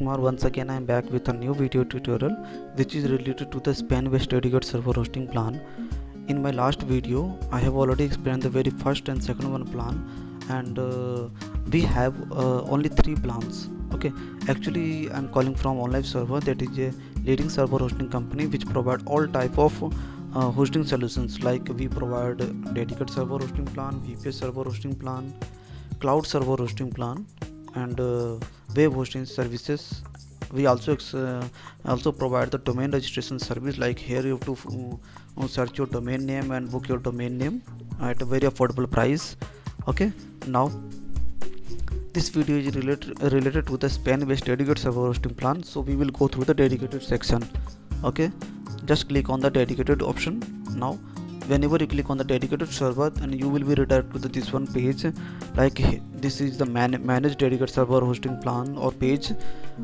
Kumar. Once again I am back with a new video tutorial which is related to the span-based dedicated server hosting plan. In my last video I have already explained the very first and second one plan, and we have only 3 plans. Okay, actually I am calling from Onlive server, that is a leading server hosting company which provide all type of hosting solutions. Like we provide dedicated server hosting plan, VPS server hosting plan, cloud server hosting plan, and web hosting services. We also provide the domain registration service. Like here you have to search your domain name and book your domain name at a very affordable price. Okay, now this video is related to the span-based dedicated server hosting plan, so we will go through the dedicated section. Okay, just click on the dedicated option. Now whenever you click on the dedicated server, and you will be redirected to this one page. Like this is the manage dedicated server hosting plan or page,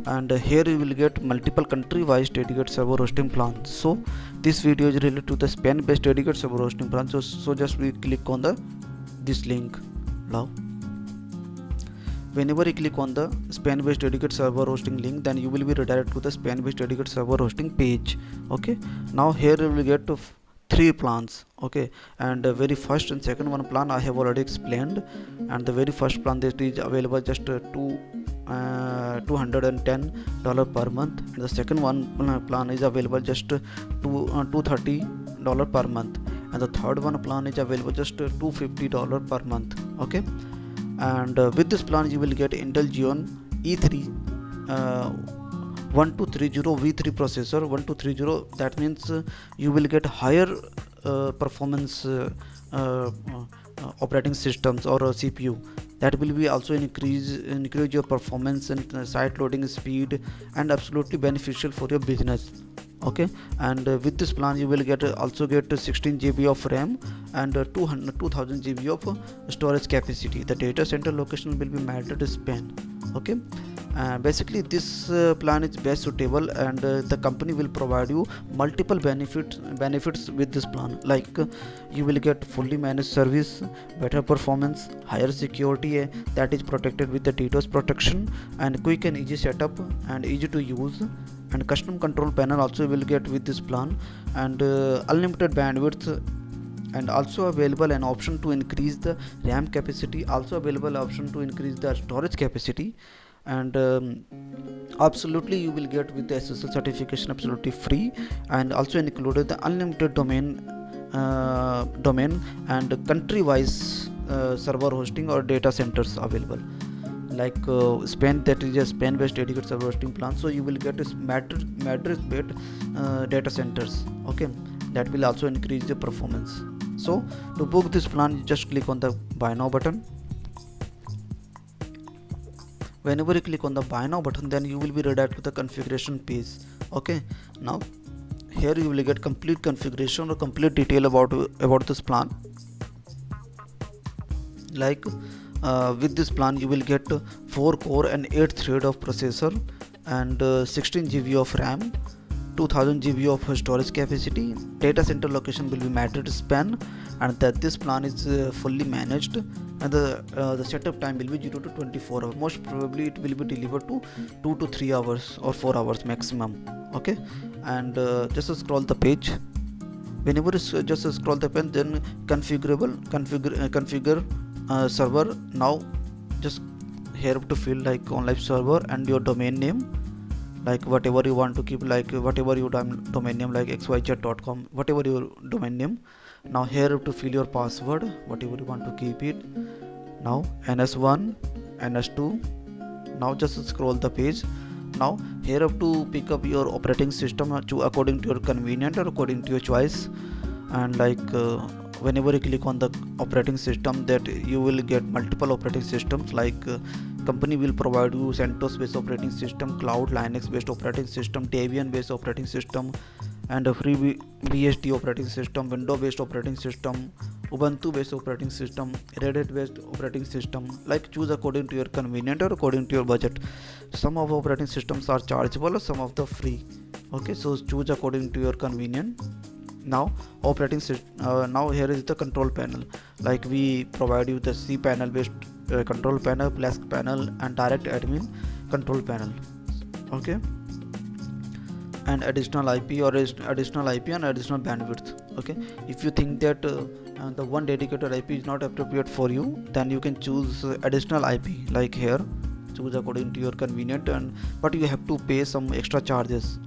and here you will get multiple country wise dedicated server hosting plans. So this video is related to the span based dedicated server hosting plan, so just we click on this link. Now whenever you click on the span based dedicated server hosting link, then you will be redirected to the span based dedicated server hosting page. Okay, now here you will get 3 plans. Okay, and the very first and second one plan I have already explained, and the very first plan that is available just $210 per month, and the second one plan is available just $230 per month, and the third one plan is available just $250 per month. Okay, and with this plan you will get Intel Xeon E3 1230 V3 processor. 1230, that means you will get higher performance operating systems or CPU. That will be also increase your performance and site loading speed, and absolutely beneficial for your business. Okay, and with this plan you will also get 16 GB of RAM and 2000 GB of storage capacity. The data center location will be Madrid, Spain. Okay, basically this plan is best suitable, and the company will provide you multiple benefits with this plan. Like you will get fully managed service, better performance, higher security that is protected with the DDoS protection, and quick and easy setup and easy to use, and custom control panel also will get with this plan, and unlimited bandwidth, and also available an option to increase the RAM capacity, also available option to increase the storage capacity, and absolutely you will get with the SSL certification absolutely free, and also included the unlimited domain and country wise server hosting or data centers available. Like Spain, that is a Spain based dedicated server hosting plan, so you will get Madrid based data centers. Okay, that will also increase the performance. So to book this plan, you just click on the buy now button. Whenever you click on the buy now button, then you will be redirected to the configuration page. Okay, now here you will get complete configuration or complete detail about this plan. Like with this plan you will get 4 core and 8 thread of processor, and 16 GB of RAM, 2000 GB of storage capacity. Data center location will be Madrid, Spain, and that this plan is fully managed, and the setup time will be 0 to 24 hours. Most probably it will be delivered to 2 to 3 hours or 4 hours maximum. Okay, and just scroll the page. Whenever you just scroll the page, then configure server. Now just here to fill like Onlive server and your domain name, like whatever you want to keep, like whatever your domain name, like xyz.com, whatever your domain name. Now here to fill your password, whatever you want to keep it. Now ns1, ns2. now just scroll the page. Now here have to pick up your operating system according to your convenience or according to your choice, and like whenever you click on the operating system, that you will get multiple operating systems. Like company will provide you CentOS based operating system, cloud Linux based operating system, Debian based operating system, and a free BSD operating system, Windows based operating system, Ubuntu based operating system, Red Hat based operating system. Like choose according to your convenience or according to your budget. Some of operating systems are chargeable or some of the free. Okay, so choose according to your convenience. Now operating system, now here is the control panel. Like we provide you the cPanel based control panel, Flask panel, and direct admin control panel. okay, and additional IP or additional IP and additional bandwidth. Okay, if you think that the one dedicated IP is not appropriate for you, then you can choose additional IP, like here choose according to your convenient, and but you have to pay some extra charges.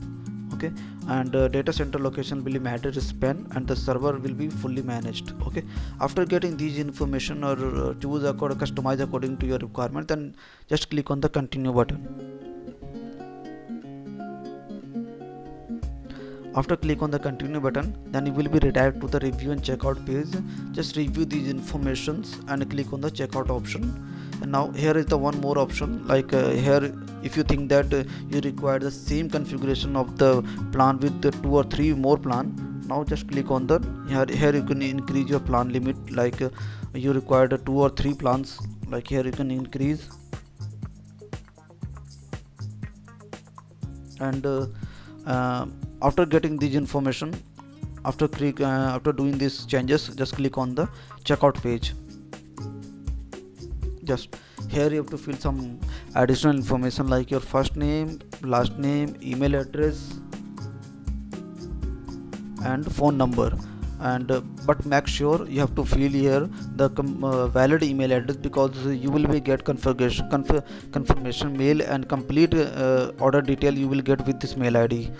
Okay, and data center location will be Madrid, Spain, and the server will be fully managed. Okay, after getting these information or choose customize according to your requirement, then just click on the continue button. After click on the continue button, then you will be redirected to the review and checkout page. Just review these informations and click on the checkout option. And now here is the one more option, like here if you think that you require the same configuration of the plan with the 2 or 3 more plan, now just click on the here you can increase your plan limit, like you require the 2 or 3 plans, like here you can increase. And after getting this information, after doing these changes, just click on the checkout page. Just here you have to fill some additional information like your first name, last name, email address and phone number, and but make sure you have to fill here the valid email address, because you will be get confirmation mail and complete order detail you will get with this mail ID.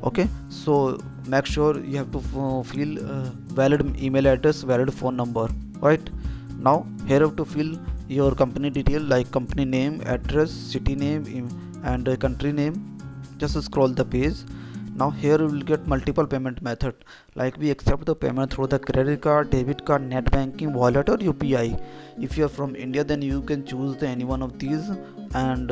Okay, so make sure you have to fill valid email address, valid phone number. Right, now here you have to fill your company detail like company name, address, city name and country name. Just scroll the page. Now here you will get multiple payment method, like we accept the payment through the credit card, debit card, net banking, wallet or UPI. If you are from India, then you can choose any one of these, and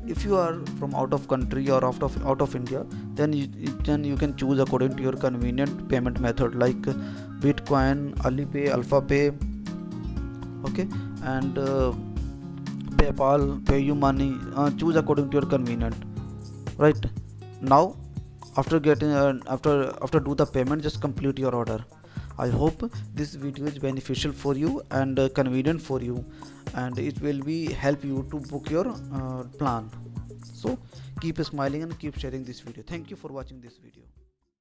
if you are from out of country or out of India, then you can choose according to your convenient payment method like Bitcoin, Alipay, Alpha Pay. Okay, and PayPal, PayUmoney, choose according to your convenient. Right, now after getting after do the payment, just complete your order. I hope this video is beneficial for you and convenient for you, and it will be help you to book your plan. So keep smiling and keep sharing this video. Thank you for watching this video.